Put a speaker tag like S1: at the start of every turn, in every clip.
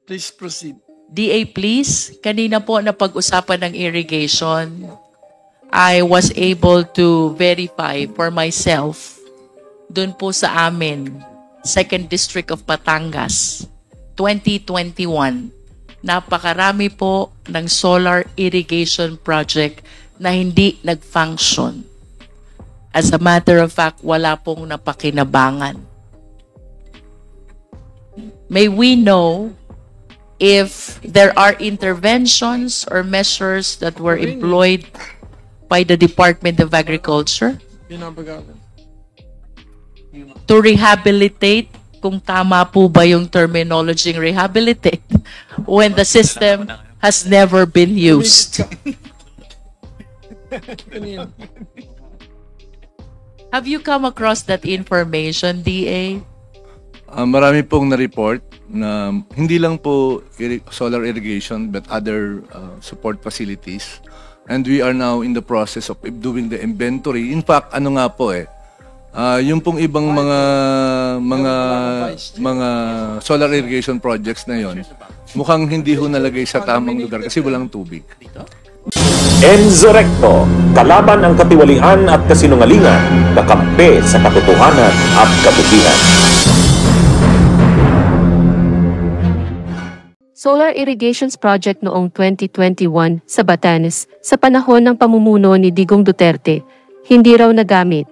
S1: Please proceed.
S2: DA, please. Kanina po na pag-usapan ng irrigation, I was able to verify for myself dun po sa amin, 2nd District of Batangas, 2021. Napakarami po ng solar irrigation project na hindi nag-function. As a matter of fact, wala pong napakinabangan. May we know if there are interventions or measures that were employed by the Department of Agriculture to rehabilitate, kung tama po ba yung terminology rehabilitate, when the system has never been used. Have you come across that information, DA?
S3: Marami pong na-report na hindi lang po solar irrigation but other support facilities. And we are now in the process of doing the inventory. In fact, ano nga po yung pong ibang mga solar irrigation projects na yon, mukhang hindi ho nalagay sa tamang lugar kasi walang tubig.
S4: Enzo Recto, kalaban ang katiwalian at kasinungalingan, kakampi sa katotohanan at kabutihan.
S5: Solar Irrigations Project noong 2021 sa Batanes sa panahon ng pamumuno ni Digong Duterte, hindi raw nagamit.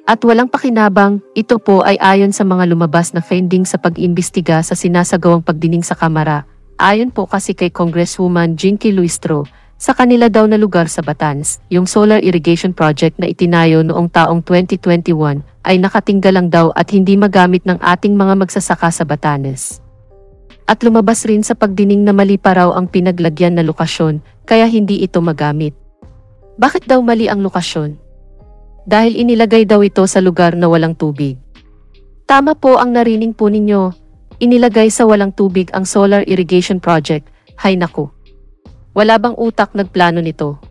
S5: At walang pakinabang, ito po ay ayon sa mga lumabas na findings sa pag-imbestiga sa sinasagawang pagdinig sa Kamara. Ayon po kasi kay Congresswoman Jinky Luistro, sa kanila daw na lugar sa Batanes, yung solar irrigation project na itinayo noong taong 2021 ay nakatinggal lang daw at hindi magamit ng ating mga magsasaka sa Batanes. At lumabas rin sa pagdining na mali pa raw ang pinaglagyan na lokasyon, kaya hindi ito magamit. Bakit daw mali ang lokasyon? Dahil inilagay daw ito sa lugar na walang tubig. Tama po ang narinig po ninyo, inilagay sa walang tubig ang solar irrigation project, hay naku. Wala bang utak nagplano nito?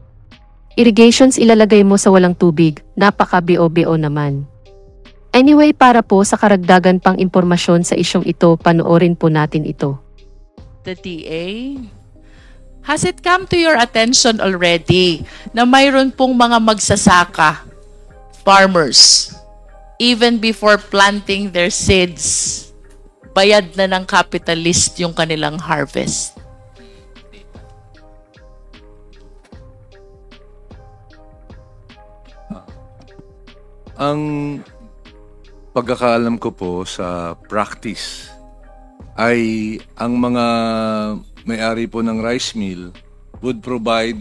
S5: Irrigations ilalagay mo sa walang tubig, napaka-bio-bio naman. Anyway, para po sa karagdagan pang impormasyon sa isyong ito, panoorin po natin ito.
S2: The DA, has it come to your attention already na mayroon pong mga magsasaka, farmers, even before planting their seeds, bayad na ng capitalist yung kanilang harvest?
S3: Ang pagkakaalam ko po sa practice ay ang mga may-ari po ng rice mill would provide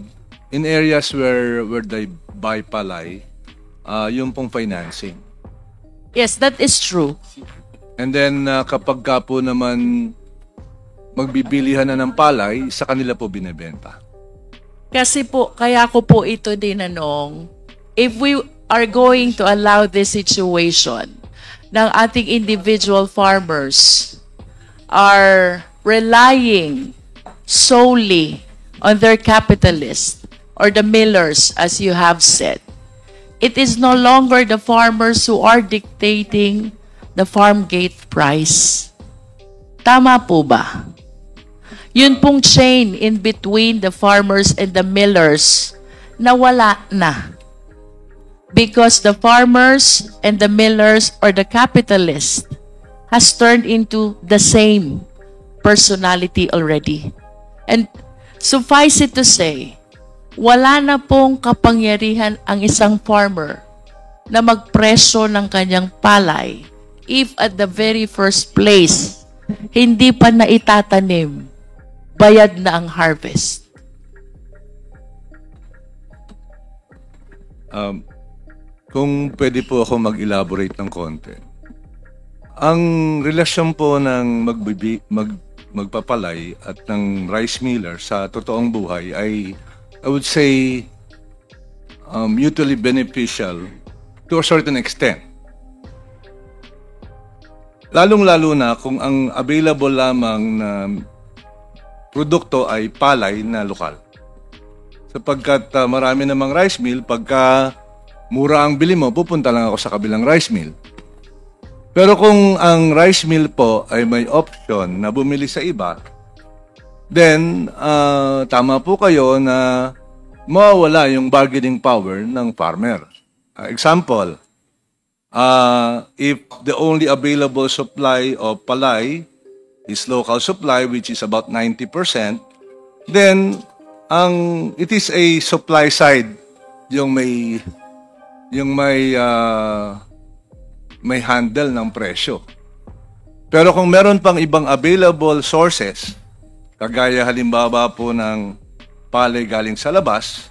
S3: in areas where they buy palay yung pong financing.
S2: Yes, that is true.
S3: And then kapag ka po naman magbibilihan na ng palay, sa kanila po binebenta.
S2: Kasi po, kaya ko po ito dinanong, if we are going to allow this situation ng ating individual farmers are relying solely on their capitalists or the millers, as you have said. It is no longer the farmers who are dictating the farm gate price. Tama po ba? Yun pong chain in between the farmers and the millers na wala na. Because the farmers and the millers or the capitalists has turned into the same personality already. And suffice it to say, wala na pong kapangyarihan ang isang farmer na magpresyo ng kanyang palay if at the very first place, hindi pa naitatanim, bayad na ang harvest.
S3: Kung pwede po ako mag-elaborate ng konti. Ang relasyon po ng magpapalay at ng rice miller sa totoong buhay ay, I would say, mutually beneficial to a certain extent. Lalong-lalo na kung ang available lamang na produkto ay palay na lokal. Sapagkat marami namang rice mill, pagka mura ang bili mo, pupunta lang ako sa kabilang rice mill. Pero kung ang rice mill po ay may option na bumili sa iba, then tama po kayo na mawawala yung bargaining power ng farmer. Example, if the only available supply of palay is local supply, which is about 90%, then it is a supply side yung may handle ng presyo. Pero kung meron pang ibang available sources, kagaya halimbawa po ng palay galing sa labas,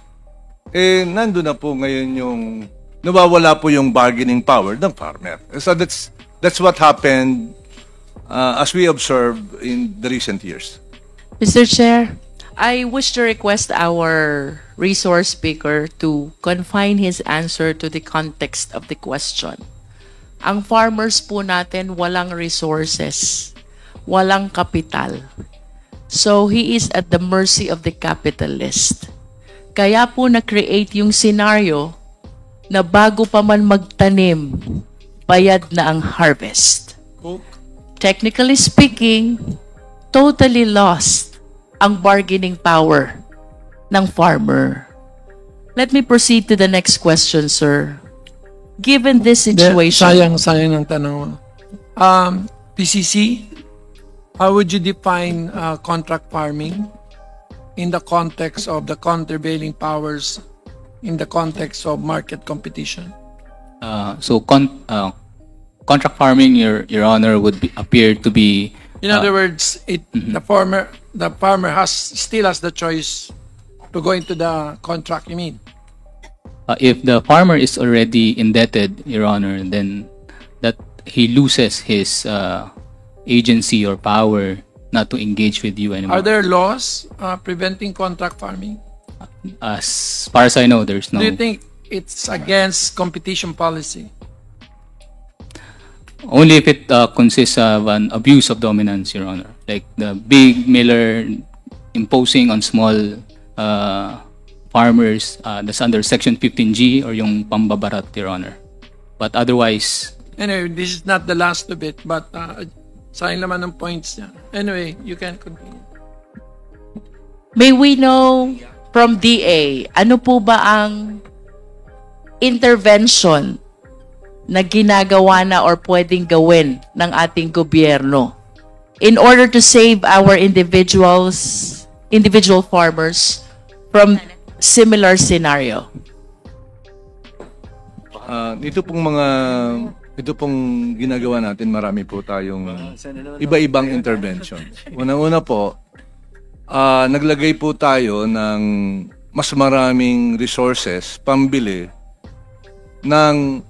S3: nandun na po ngayon yung nawawala po yung bargaining power ng farmer. So that's what happened as we observed in the recent years.
S2: Mr. Chair, I wish to request our resource speaker to confine his answer to the context of the question. Ang farmers po natin walang resources, walang kapital. So he is at the mercy of the capitalist. Kaya po na-create yung scenario na bago pa man magtanim, bayad na ang harvest. Technically speaking, totally lost ang bargaining power ng farmer. Let me proceed to the next question, sir. Given this situation...
S1: Sayang ng tanong mo. PCC, how would you define contract farming in the context of the countervailing powers in the context of market competition?
S6: Contract farming, Your Honor, would appear to be.
S1: In other words, the farmer still has the choice to go into the contract. You mean?
S6: If the farmer is already indebted, Your Honor, then that he loses his agency or power not to engage with you anymore.
S1: Are there laws preventing contract farming?
S6: As far as I know, there's no.
S1: Do you think it's against competition policy?
S6: Only if it consists of an abuse of dominance, Your Honor. Like the big miller imposing on small farmers, that's under Section 15G or yung pambabarat, Your Honor. But otherwise...
S1: Anyway, this is not the last of it, but sayang naman ng points niya. Anyway, you can continue.
S2: May we know from DA, ano po ba ang intervention na ginagawa na or pwedeng gawin ng ating gobyerno in order to save our individual farmers from similar scenario?
S3: Ito pong ginagawa natin, marami po tayong iba-ibang intervention. Una-una po, naglagay po tayo ng mas maraming resources pambili ng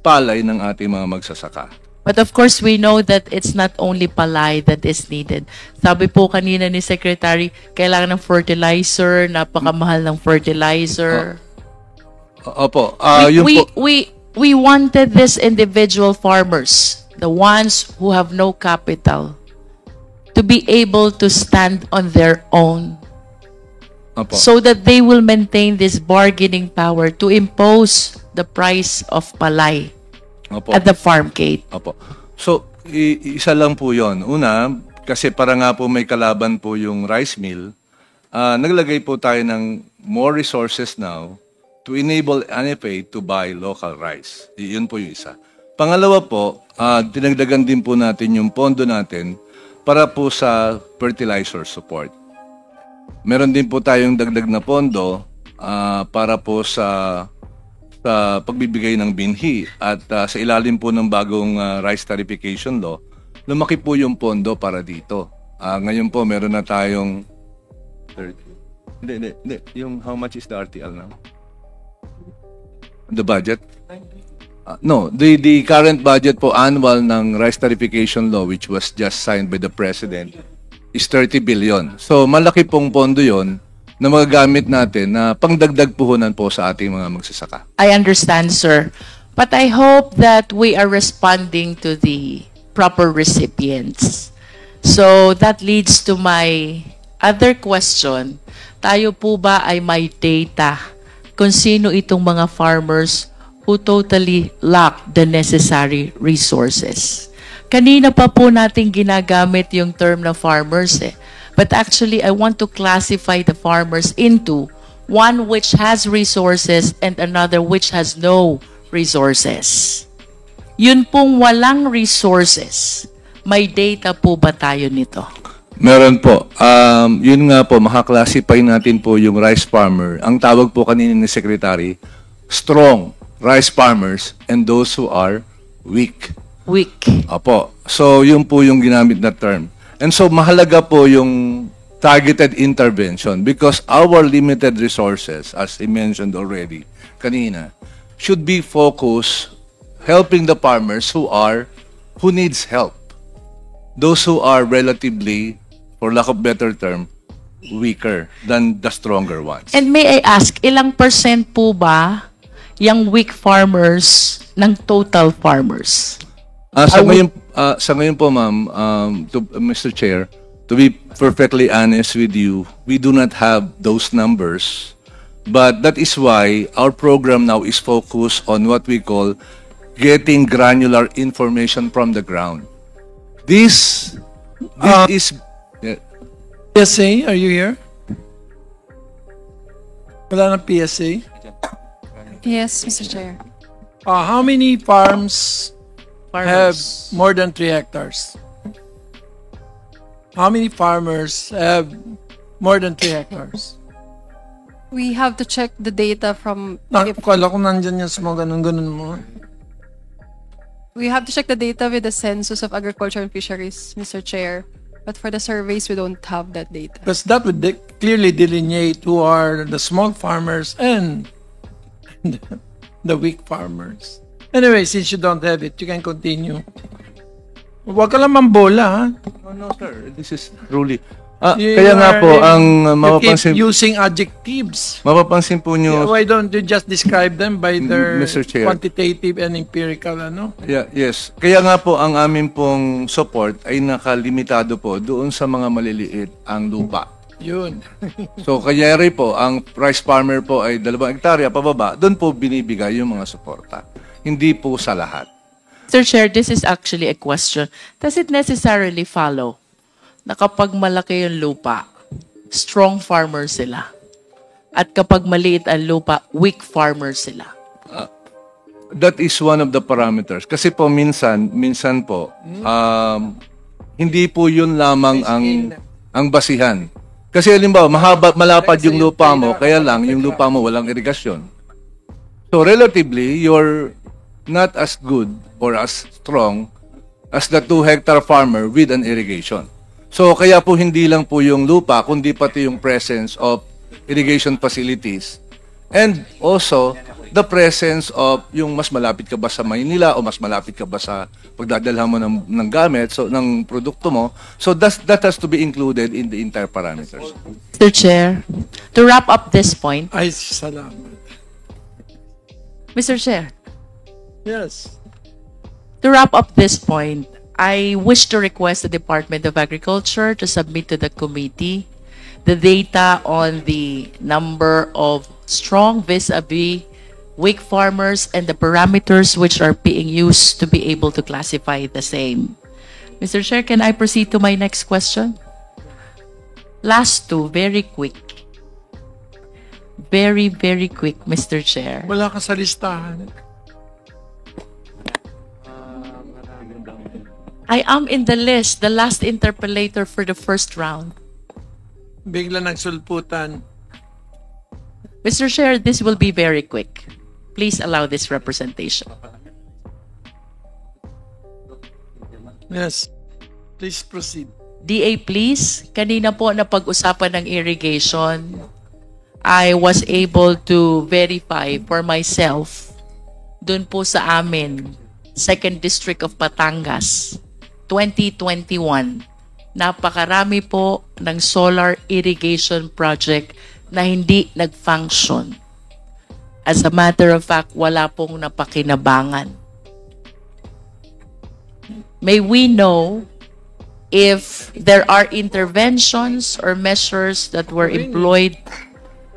S3: palay ng ating mga magsasaka.
S2: But of course, we know that it's not only palay that is needed. Sabi po kanina ni Secretary, kailangan ng fertilizer, napakamahal ng fertilizer.
S3: Opo.
S2: We wanted these individual farmers, the ones who have no capital, to be able to stand on their own.
S3: Opo.
S2: So that they will maintain this bargaining power to impose the price of palay
S3: Opo.
S2: at the farm gate.
S3: Opo. So, isa lang po yon. Una, kasi para nga po may kalaban po yung rice mill, naglagay po tayo ng more resources now to enable NFA to buy local rice. Yun po yung isa. Pangalawa po, dinagdagan din po natin yung pondo natin para po sa fertilizer support. Meron din po tayong dagdag na pondo para po sa pagbibigay ng binhi at sa ilalim po ng bagong rice tarification law, lumaki po yung pondo para dito. Ngayon po meron na tayong 30. Hindi. Yung how much is the RTL now? The budget? No, the current budget po annual ng rice tarification law, which was just signed by the President, is 30 billion. So malaki pong pondo yon na magagamit natin na pangdagdag puhunan po sa ating mga magsasaka.
S2: I understand, sir. But I hope that we are responding to the proper recipients. So that leads to my other question. Tayo po ba ay may data kung sino itong mga farmers who totally lack the necessary resources. Kanina pa po natin ginagamit yung term na farmers eh. But actually, I want to classify the farmers into one which has resources and another which has no resources. Yun pong walang resources, may data po ba tayo nito?
S3: Meron po. Yun nga po, makaklasify natin po yung rice farmer. Ang tawag po kanina ni Secretary, strong rice farmers and those who are weak.
S2: Weak.
S3: Apo. So, yun po yung ginamit na term. And so, mahalaga po yung targeted intervention because our limited resources, as I mentioned already kanina, should be focused helping the farmers who needs help. Those who are relatively, for lack of better term, weaker than the stronger ones.
S2: And may I ask, ilang percent po ba yung weak farmers ng total farmers?
S3: Sa ngayon po, ma'am, Mr. Chair, to be perfectly honest with you, we do not have those numbers. But that is why our program now is focused on what we call getting granular information from the ground. This is...
S1: PSA, are you here? Wala na PSA?
S7: Yes, Mr. Chair.
S1: How many farms have
S2: Farmers.
S1: more than 3 hectares? How many farmers have more than 3 hectares?
S7: We have to check the data from...
S1: Kala ko nandyan yung mga ganun-ganun mo.
S7: We have to check the data with the Census of Agriculture and Fisheries, Mr. Chair. But for the surveys, we don't have that data.
S1: Because that would clearly delineate who are the small farmers and the weak farmers. Anyway, since you don't have it, you can continue. Huwag ka lang mambola, ha?
S3: No, sir. This is truly... kaya nga po, ang mapapansin...
S1: You keep using adjectives.
S3: Mapapansin po nyo...
S1: Why don't you just describe them by their
S3: Mr. Chair.
S1: quantitative and empirical, ano?
S3: Yes. Kaya nga po, ang amin pong support ay nakalimitado po doon sa mga maliliit ang lupa.
S1: Yun.
S3: So, kaya rin po, ang rice farmer po ay 2 hektarya pababa, doon po binibigay yung mga suporta. Hindi po sa lahat.
S2: Mr. Chair, this is actually a question. Does it necessarily follow na kapag malaki yung lupa, strong farmer sila? At kapag maliit ang lupa, weak farmer sila?
S3: That is one of the parameters. Kasi po minsan po, hindi po yun lamang ang basihan. Kasi halimbawa, malapad yung lupa mo, kaya lang yung lupa mo walang irigasyon. So relatively, you're not as good or as strong as the 2-hectare farmer with an irrigation. So kaya po hindi lang po yung lupa, kundi pati yung presence of irrigation facilities and also the presence of yung mas malapit ka ba sa Maynila o mas malapit ka ba sa pagdadalhan mo ng gamit, so ng produkto mo. So that has to be included in the entire parameters.
S2: Mr. Chair, to wrap up this point,
S1: Ay, salamat.
S2: Mr. Chair,
S1: Yes.
S2: to wrap up this point, I wish to request the Department of Agriculture to submit to the committee the data on the number of strong vis-a-vis weak farmers and the parameters which are being used to be able to classify the same. Mr. Chair, can I proceed to my next question? Last two, very quick. Very, very quick, Mr. Chair.
S1: Wala ka sa listahan.
S2: I am in the list, the last interpellator for the first round.
S1: Bigla nagsulputan.
S2: Mr. Chair, this will be very quick. Please allow this representation.
S1: Yes. Please proceed.
S2: DA, please. Kanina po na pag-usapan ng irrigation, I was able to verify for myself dun po sa amin, 2nd District of Batangas, 2021. Napakarami po ng solar irrigation project na hindi nag-function. As a matter of fact, wala pong napakinabangan. May we know if there are interventions or measures that were employed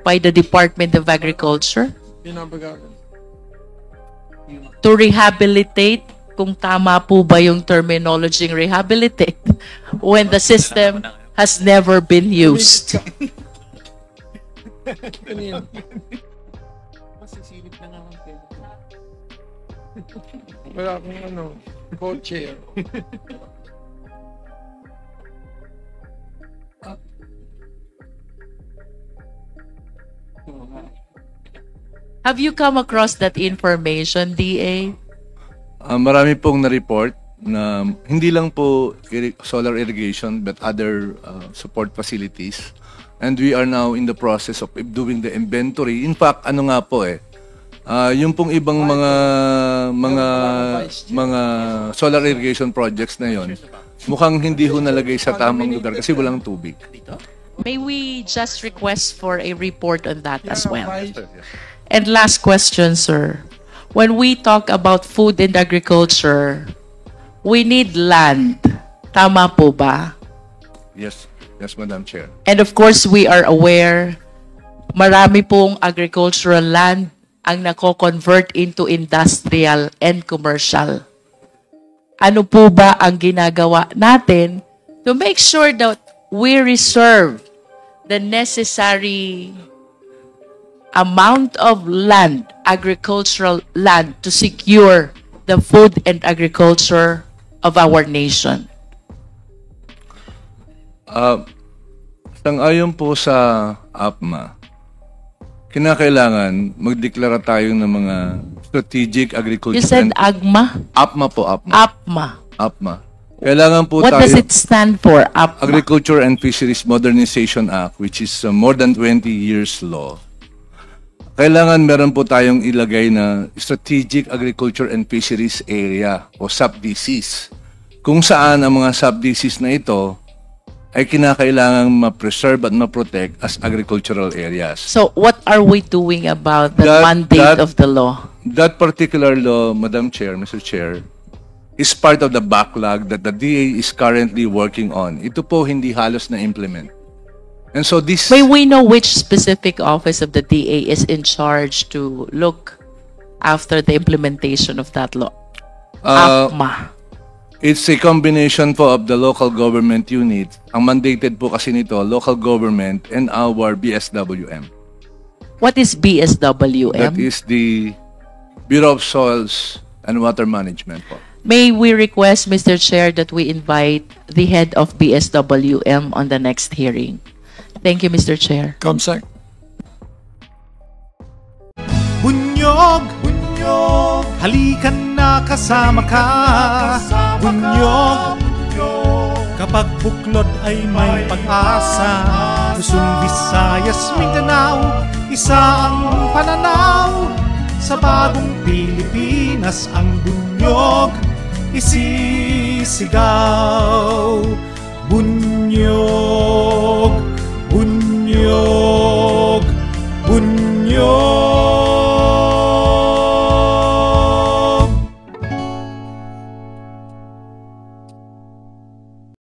S2: by the Department of Agriculture?
S1: Pinapagalan.
S2: to rehabilitate, kung tama po ba yung terminology rehabilitate, when the system has never been used.
S1: Wala akong co-chair.
S2: Have you come across that information, DA?
S3: Marami pong na-report na hindi lang po solar irrigation but other support facilities. And we are now in the process of doing the inventory. In fact, ano nga po yung pong ibang mga solar irrigation projects na yon, mukhang hindi ho nalagay sa tamang lugar kasi walang tubig.
S2: May we just request for a report on that as well? And last question, sir. When we talk about food and agriculture, we need land. Tama po ba?
S3: Yes, yes, Madam Chair.
S2: And of course, we are aware, marami pong agricultural land ang nako-convert into industrial and commercial. Ano po ba ang ginagawa natin to make sure that we reserve the necessary amount of land, agricultural land, to secure the food and agriculture of our nation?
S3: Sang-ayon po sa APMA, kinakailangan magdeklara tayo ng mga strategic agriculture.
S2: You said AGMA?
S3: APMA po, APMA.
S2: APMA.
S3: APMA. Kailangan po
S2: What
S3: tayo...
S2: does it stand for, APMA?
S3: Agriculture and Fisheries Modernization Act, which is more than 20 years law. Kailangan meron po tayong ilagay na Strategic Agriculture and Fisheries Area o SAPDCs. Kung saan ang mga SAPDCs na ito ay kinakailangang ma-preserve at ma-protect as agricultural areas.
S2: So what are we doing about the mandate of the law?
S3: That particular law, Madam Chair, Mr. Chair, is part of the backlog that the DA is currently working on. Ito po hindi halos na implement. And so this...
S2: May we know which specific office of the DA is in charge to look after the implementation of that law? APMA.
S3: It's a combination po of the local government unit. Ang mandated po kasi nito, local government and our BSWM.
S2: What is BSWM?
S3: That is the Bureau of Soils and Water Management po.
S2: May we request, Mr. Chair, that we invite the head of BSWM on the next hearing? Thank you, Mr. Chair.
S1: Comsec.
S8: Bunyog, bunyog, halikan na kasama ka. Bunyog, kapag buklod ay may pag-asa. Luzon, Visayas, Mindanao, isa ang pananaw. Sa bagong Pilipinas ang bunyog isisigaw. Bunyog, bunyog.